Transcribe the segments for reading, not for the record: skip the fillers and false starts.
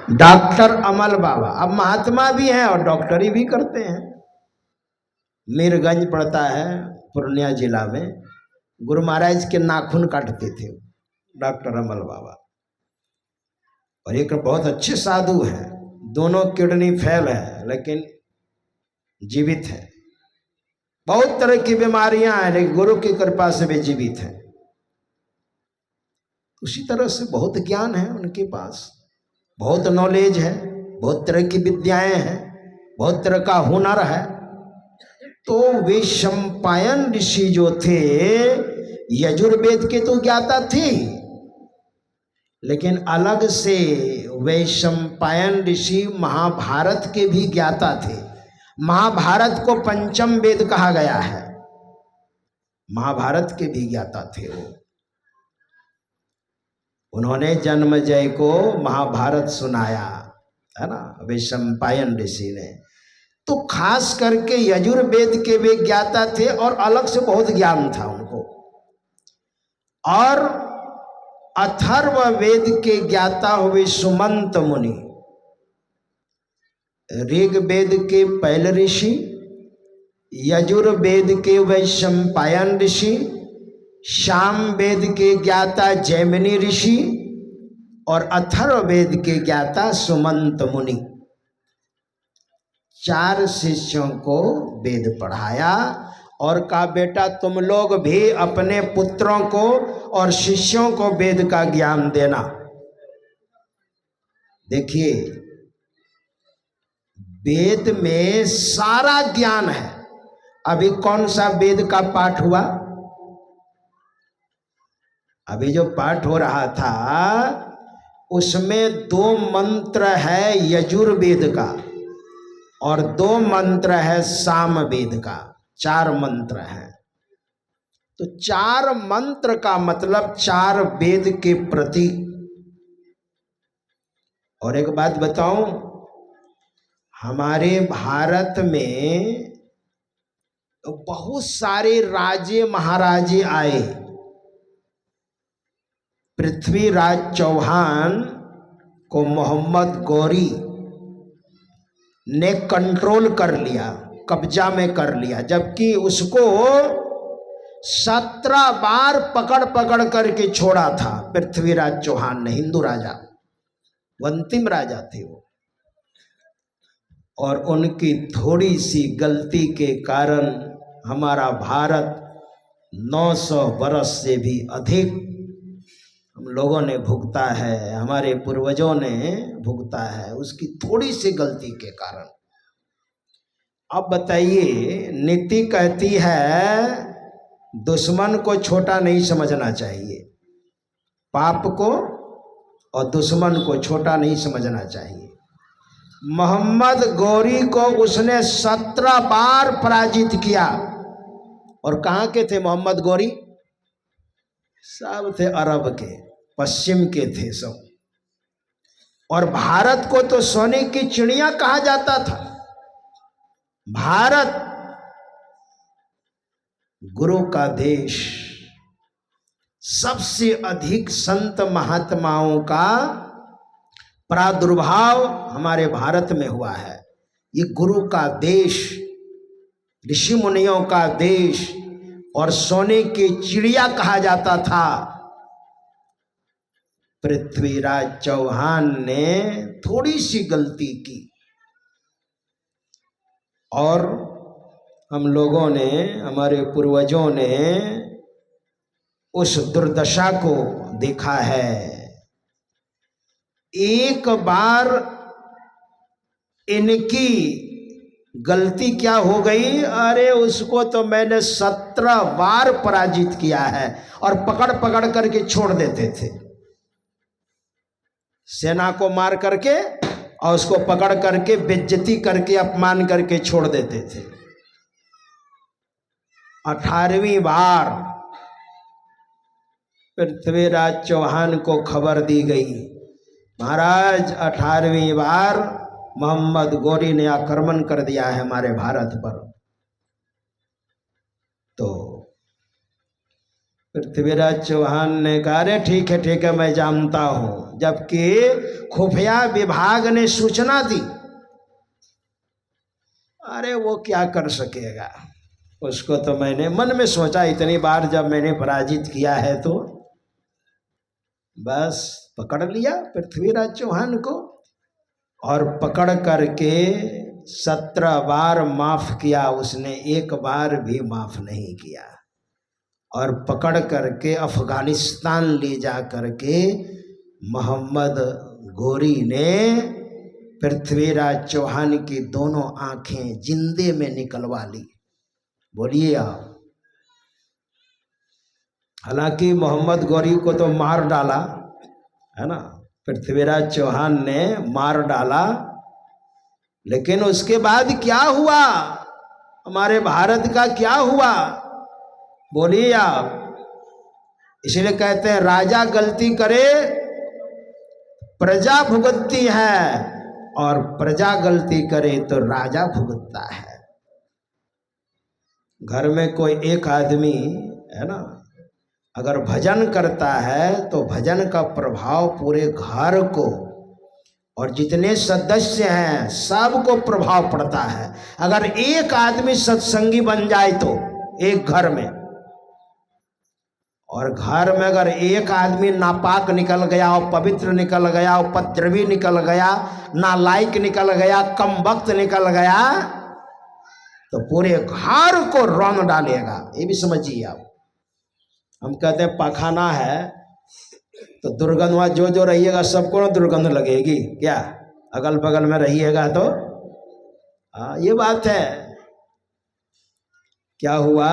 Doctor अमल बाबा अब महात्मा भी हैं और डॉक्टरी भी करते हैं। मीरगंज पड़ता है पूर्णिया जिला में। गुरु महाराज के नाखून काटते थे डॉक्टर अमल बाबा। और एक बहुत अच्छे साधु हैं, दोनों किडनी फेल है लेकिन जीवित है। बहुत तरह की बीमारियां हैं लेकिन गुरु की कृपा से वे जीवित हैं। उसी तरह से बहुत ज्ञान है उनके पास, बहुत नॉलेज है, बहुत तरह की विद्याएं हैं, बहुत तरह का हुनर है। तो वे वैशंपायन ऋषि जो थे यजुर्वेद के तो ज्ञाता थे, लेकिन अलग से वैशंपायन ऋषि महाभारत के भी ज्ञाता थे। महाभारत को पंचम वेद कहा गया है, महाभारत के भी ज्ञाता थे वो। उन्होंने जन्मजय को महाभारत सुनाया है ना, वैशंपायन ऋषि ने। तो खास करके यजुर्वेद के वे ज्ञाता थे और अलग से बहुत ज्ञान था उनको। और अथर्ववेद के ज्ञाता हुए सुमंत मुनि, ऋग्वेद के पैल ऋषि, यजुर्वेद के वैशंपायन ऋषि, सामवेद के ज्ञाता जैमिनी ऋषि और अथर्ववेद के ज्ञाता सुमंत मुनि। 4 शिष्यों को वेद पढ़ाया और कहा बेटा तुम लोग भी अपने पुत्रों को और शिष्यों को वेद का ज्ञान देना। देखिए वेद में सारा ज्ञान है। अभी कौन सा वेद का पाठ हुआ? अभी जो पाठ हो रहा था उसमें 2 मंत्र है यजुर्वेद का और 2 मंत्र है सामवेद का। 4 मंत्र हैं। तो 4 मंत्र का मतलब 4 वेद के प्रतीक। और एक बात बताऊं, हमारे भारत में तो बहुत सारे राजे महाराजे आए। पृथ्वीराज चौहान को मोहम्मद गौरी ने कंट्रोल कर लिया, कब्जा में कर लिया, जबकि उसको 17 बार पकड़ पकड़ करके छोड़ा था पृथ्वीराज चौहान ने। हिंदू राजा, वो अंतिम राजा थे वो। और उनकी थोड़ी सी गलती के कारण हमारा भारत 900 बरस से भी अधिक हम लोगों ने भुगता है, हमारे पूर्वजों ने भुगता है उसकी थोड़ी सी गलती के कारण। अब बताइए, नीति कहती है दुश्मन को छोटा नहीं समझना चाहिए, पाप को और दुश्मन को छोटा नहीं समझना चाहिए। मोहम्मद गौरी को उसने 17 बार पराजित किया। और कहाँ के थे मोहम्मद गौरी? सब थे अरब के, पश्चिम के थे सब। और भारत को तो सोने की चिड़िया कहा जाता था। भारत गुरु का देश, सबसे अधिक संत महात्माओं का प्रादुर्भाव हमारे भारत में हुआ है। ये गुरु का देश, ऋषि मुनियों का देश और सोने की चिड़िया कहा जाता था। पृथ्वीराज चौहान ने थोड़ी सी गलती की और हम लोगों ने, हमारे पूर्वजों ने उस दुर्दशा को देखा है। एक बार इनकी गलती क्या हो गई, अरे उसको तो मैंने 17 बार पराजित किया है। और पकड़ पकड़ करके छोड़ देते थे, सेना को मार करके और उसको पकड़ करके बेइज्जती करके अपमान करके छोड़ देते थे। 18वीं बार पृथ्वीराज चौहान को खबर दी गई, महाराज 18वीं बार मोहम्मद गौरी ने आक्रमण कर दिया है हमारे भारत पर। तो पृथ्वीराज चौहान ने कहा अरे ठीक है मैं जानता हूं, जबकि खुफिया विभाग ने सूचना दी। अरे वो क्या कर सकेगा, उसको तो मैंने मन में सोचा इतनी बार जब मैंने पराजित किया है तो बस पकड़ लिया पृथ्वीराज चौहान को, और पकड़ करके 17 बार माफ किया उसने, एक बार भी माफ नहीं किया। और पकड़ करके अफगानिस्तान ले जा करके मोहम्मद गोरी ने पृथ्वीराज चौहान की दोनों आंखें जिंदे में निकलवा ली। बोलिए आप। हालांकि मोहम्मद गौरी को तो मार डाला है ना, पृथ्वीराज चौहान ने मार डाला, लेकिन उसके बाद क्या हुआ, हमारे भारत का क्या हुआ, बोलिए आप। इसलिए कहते हैं राजा गलती करे प्रजा भुगतती है, और प्रजा गलती करे तो राजा भुगतता है। घर में कोई एक आदमी है ना, अगर भजन करता है तो भजन का प्रभाव पूरे घर को और जितने सदस्य हैं सबको प्रभाव पड़ता है। अगर एक आदमी सत्संगी बन जाए तो एक घर में, और घर में अगर एक आदमी नापाक निकल गया और पवित्र निकल गया, उपद्रवी निकल गया, नालायक निकल गया, कम वक्त निकल गया, तो पूरे घर को रौन डालेगा। ये भी समझिए आप। हम कहते हैं पाखाना है तो दुर्गंध वहाँ जो जो रहिएगा सबको ना दुर्गंध लगेगी, क्या अगल बगल में रहिएगा तो ये बात है। क्या हुआ,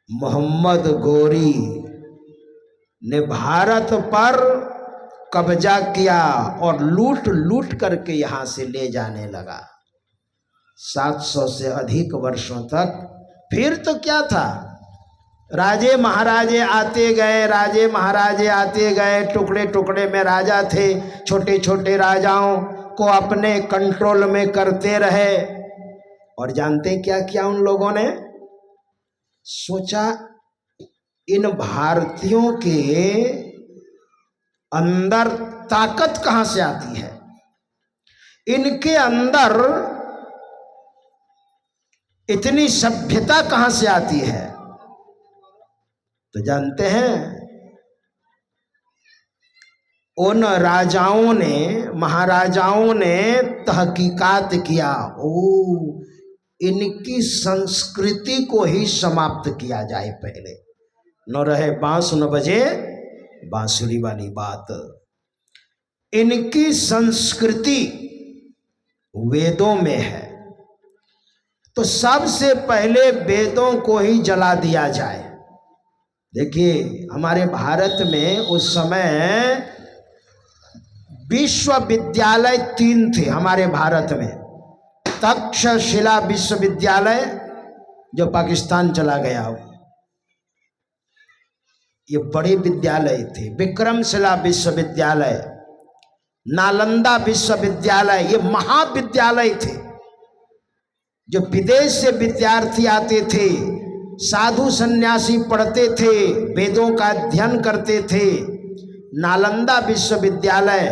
मोहम्मद गोरी ने भारत पर कब्जा किया और लूट लूट करके यहाँ से ले जाने लगा 700 से अधिक वर्षों तक। फिर तो क्या था, राजे महाराजे आते गए, राजे महाराजे आते गए, टुकड़े टुकड़े में राजा थे, छोटे छोटे राजाओं को अपने कंट्रोल में करते रहे। और जानते क्या किया उन लोगों ने, सोचा इन भारतीयों के अंदर ताकत कहां से आती है, इनके अंदर इतनी सभ्यता कहां से आती है। तो जानते हैं उन राजाओं ने, महाराजाओं ने तहकीकात किया, इनकी संस्कृति को ही समाप्त किया जाए पहले। न रहे बांस न बजे बांसुरी वाली बात। इनकी संस्कृति वेदों में है, तो सबसे पहले वेदों को ही जला दिया जाए। देखिए हमारे भारत में उस समय विश्वविद्यालय 3 थे हमारे भारत में। तक्षशिला विश्वविद्यालय जो पाकिस्तान चला गया, ये बड़े विद्यालय थे। विक्रमशिला विश्वविद्यालय, नालंदा विश्वविद्यालय, ये महाविद्यालय थे। जो विदेश से विद्यार्थी आते थे, साधु सन्यासी पढ़ते थे, वेदों का अध्ययन करते थे। नालंदा विश्वविद्यालय,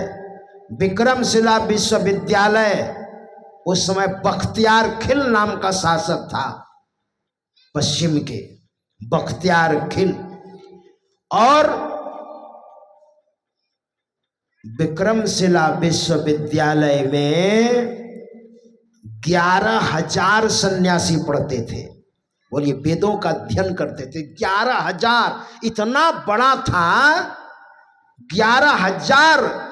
विक्रमशिला विश्वविद्यालय, उस समय बख्तियार खिल नाम का शासक था पश्चिम के, बख्तियार खिल। और विक्रमशिला विश्वविद्यालय में 11,000 सन्यासी पढ़ते थे। बोलिए, वेदों का अध्ययन करते थे। 11,000, इतना बड़ा था। 11,000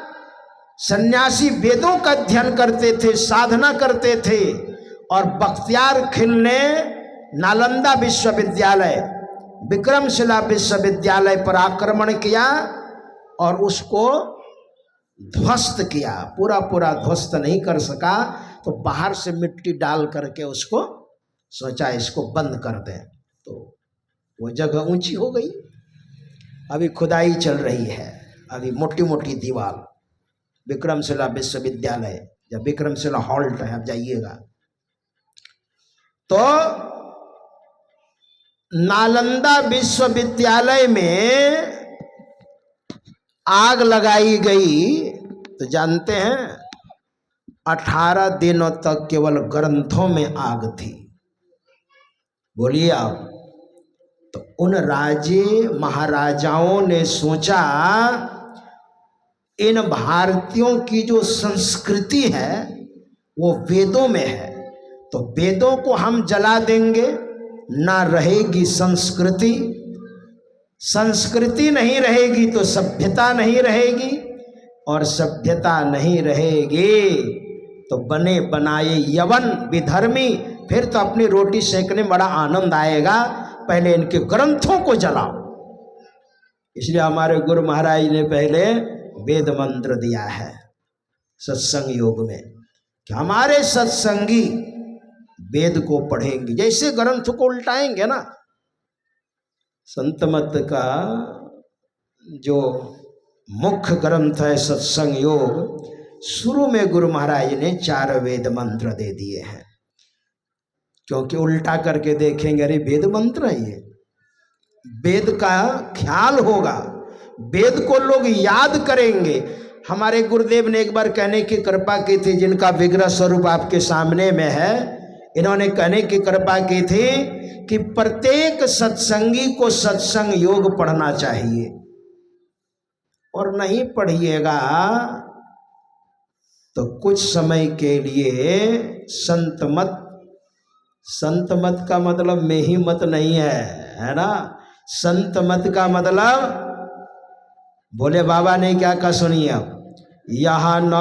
सन्यासी वेदों का अध्ययन करते थे, साधना करते थे। और बख्तियार खिल ने नालंदा विश्वविद्यालय, विक्रमशिला विश्वविद्यालय पर आक्रमण किया और उसको ध्वस्त किया। पूरा पूरा ध्वस्त नहीं कर सका, तो बाहर से मिट्टी डाल करके उसको सोचा इसको बंद कर दें, तो वो जगह ऊंची हो गई। अभी खुदाई चल रही है, अभी मोटी मोटी दीवार। विक्रमशिला विश्वविद्यालय, जब विक्रमशिला हॉल्ट है, आप जाइएगा तो नालंदा विश्वविद्यालय में आग लगाई गई तो जानते हैं 18 दिनों तक केवल ग्रंथों में आग थी। बोलिए आप। तो उन राजे महाराजाओं ने सोचा इन भारतीयों की जो संस्कृति है वो वेदों में है, तो वेदों को हम जला देंगे, ना रहेगी संस्कृति। संस्कृति नहीं रहेगी तो सभ्यता नहीं रहेगी, और सभ्यता नहीं रहेगी तो बने बनाए यवन विधर्मी। फिर तो अपनी रोटी सेकने में बड़ा आनंद आएगा, पहले इनके ग्रंथों को जलाओ। इसलिए हमारे गुरु महाराज ने पहले वेद मंत्र दिया है सत्संग योग में कि हमारे सत्संगी वेद को पढ़ेंगे। जैसे ग्रंथ को उल्टाएंगे ना, संत मत का जो मुख्य ग्रंथ है सत्संग योग, शुरू में गुरु महाराज ने 4 वेद मंत्र दे दिए हैं, क्योंकि उल्टा करके देखेंगे अरे वेद मंत्र है ये, वेद का ख्याल होगा, वेद को लोग याद करेंगे। हमारे गुरुदेव ने एक बार कहने की कृपा की थी, जिनका विग्रह स्वरूप आपके सामने में है, इन्होंने कहने की कृपा की थी कि प्रत्येक सत्संगी को सत्संग योग पढ़ना चाहिए, और नहीं पढ़िएगा तो कुछ समय के लिए संत मत का मतलब में ही मत नहीं है ना। संत मत का मतलब भोले बाबा ने क्या कहा सुनिए, यहाँ न